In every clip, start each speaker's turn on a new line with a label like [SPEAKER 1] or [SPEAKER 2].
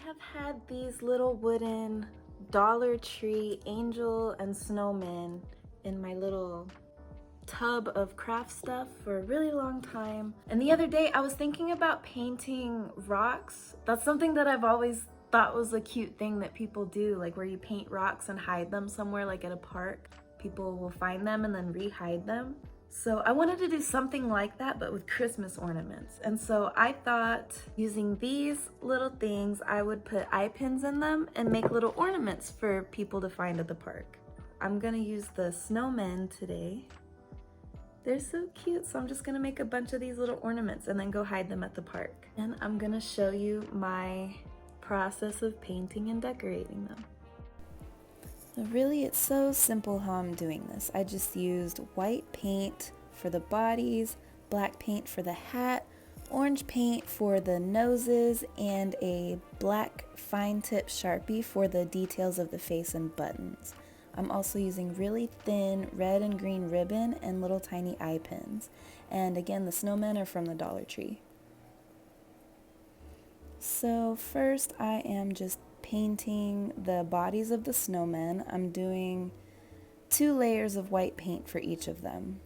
[SPEAKER 1] have had these little wooden Dollar Tree angel and snowmen in my little tub of craft stuff for a really long time. And the other day I was thinking about painting rocks. That's something that I've always thought was a cute thing that people do, like where you paint rocks and hide them somewhere, like at a park. People will find them and then re-hide them. So I wanted to do something like that, but with Christmas ornaments. And so I thought using these little things, I would put eye pins in them and make little ornaments for people to find at the park. I'm gonna use the snowmen today. They're so cute, so I'm just gonna make a bunch of these little ornaments and then go hide them at the park. And I'm gonna show you my process of painting and decorating them. Really, it's so simple how I'm doing this. I just used white paint for the bodies, black paint for the hat, orange paint for the noses, and a black fine tip Sharpie for the details of the face and buttons. I'm also using really thin red and green ribbon and little tiny eye pins. And again, the snowmen are from the Dollar Tree. So first I am just painting the bodies of the snowmen. I'm doing 2 layers of white paint for each of them.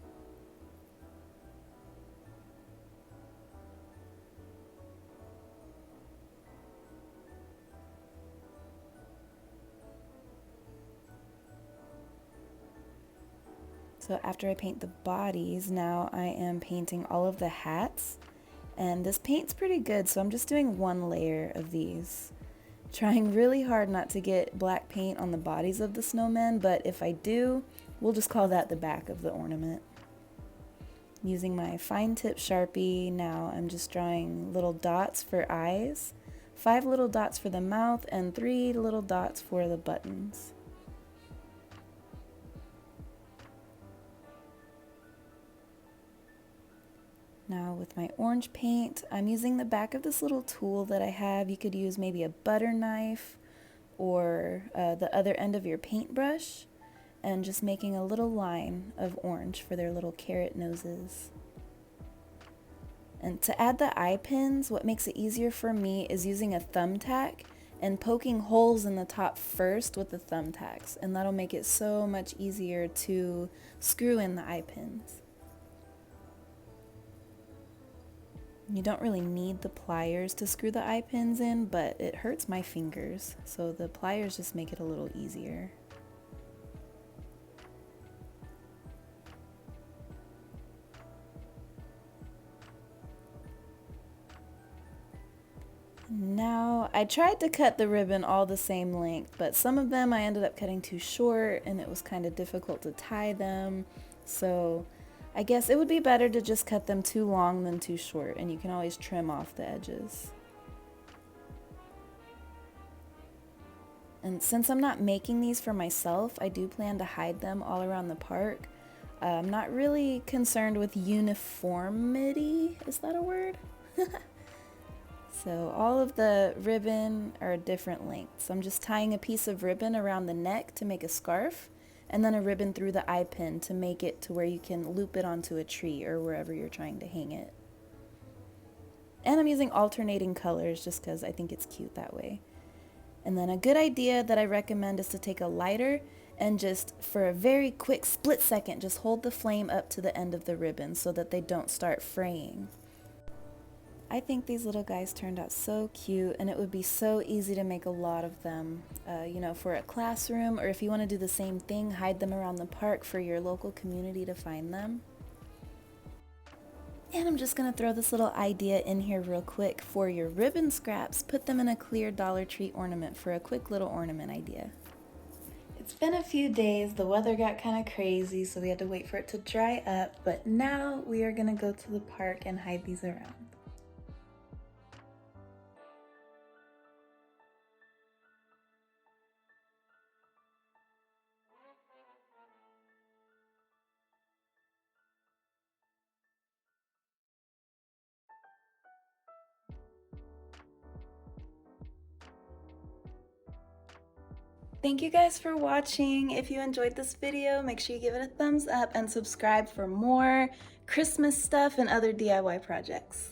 [SPEAKER 1] So after I paint the bodies, now I am painting all of the hats. And this paint's pretty good, so I'm just doing 1 layer of these. Trying really hard not to get black paint on the bodies of the snowmen, but if I do, we'll just call that the back of the ornament. Using my fine tip Sharpie, now I'm just drawing little dots for eyes, 5 little dots for the mouth, and 3 little dots for the buttons. Now with my orange paint, I'm using the back of this little tool that I have. You could use maybe a butter knife or the other end of your paintbrush, and just making a little line of orange for their little carrot noses. And to add the eye pins, what makes it easier for me is using a thumbtack and poking holes in the top first with the thumbtacks, and that'll make it so much easier to screw in the eye pins. You don't really need the pliers to screw the eye pins in, but it hurts my fingers, so the pliers just make it a little easier. Now, I tried to cut the ribbon all the same length, but some of them I ended up cutting too short and it was kind of difficult to tie them, so I guess it would be better to just cut them too long than too short, and you can always trim off the edges. And since I'm not making these for myself, I do plan to hide them all around the park. I'm not really concerned with uniformity, is that a word? So all of the ribbon are different lengths. I'm just tying a piece of ribbon around the neck to make a scarf, and then a ribbon through the eye pin to make it to where you can loop it onto a tree or wherever you're trying to hang it. And I'm using alternating colors just because I think it's cute that way. And then a good idea that I recommend is to take a lighter and just for a very quick split second, just hold the flame up to the end of the ribbon so that they don't start fraying. I think these little guys turned out so cute, and it would be so easy to make a lot of them, you know, for a classroom, or if you want to do the same thing, hide them around the park for your local community to find them. And I'm just going to throw this little idea in here real quick. For your ribbon scraps, put them in a clear Dollar Tree ornament for a quick little ornament idea. It's been a few days, the weather got kind of crazy, so we had to wait for it to dry up, but now we are going to go to the park and hide these around. Thank you guys for watching. If you enjoyed this video, make sure you give it a thumbs up and subscribe for more Christmas stuff and other DIY projects.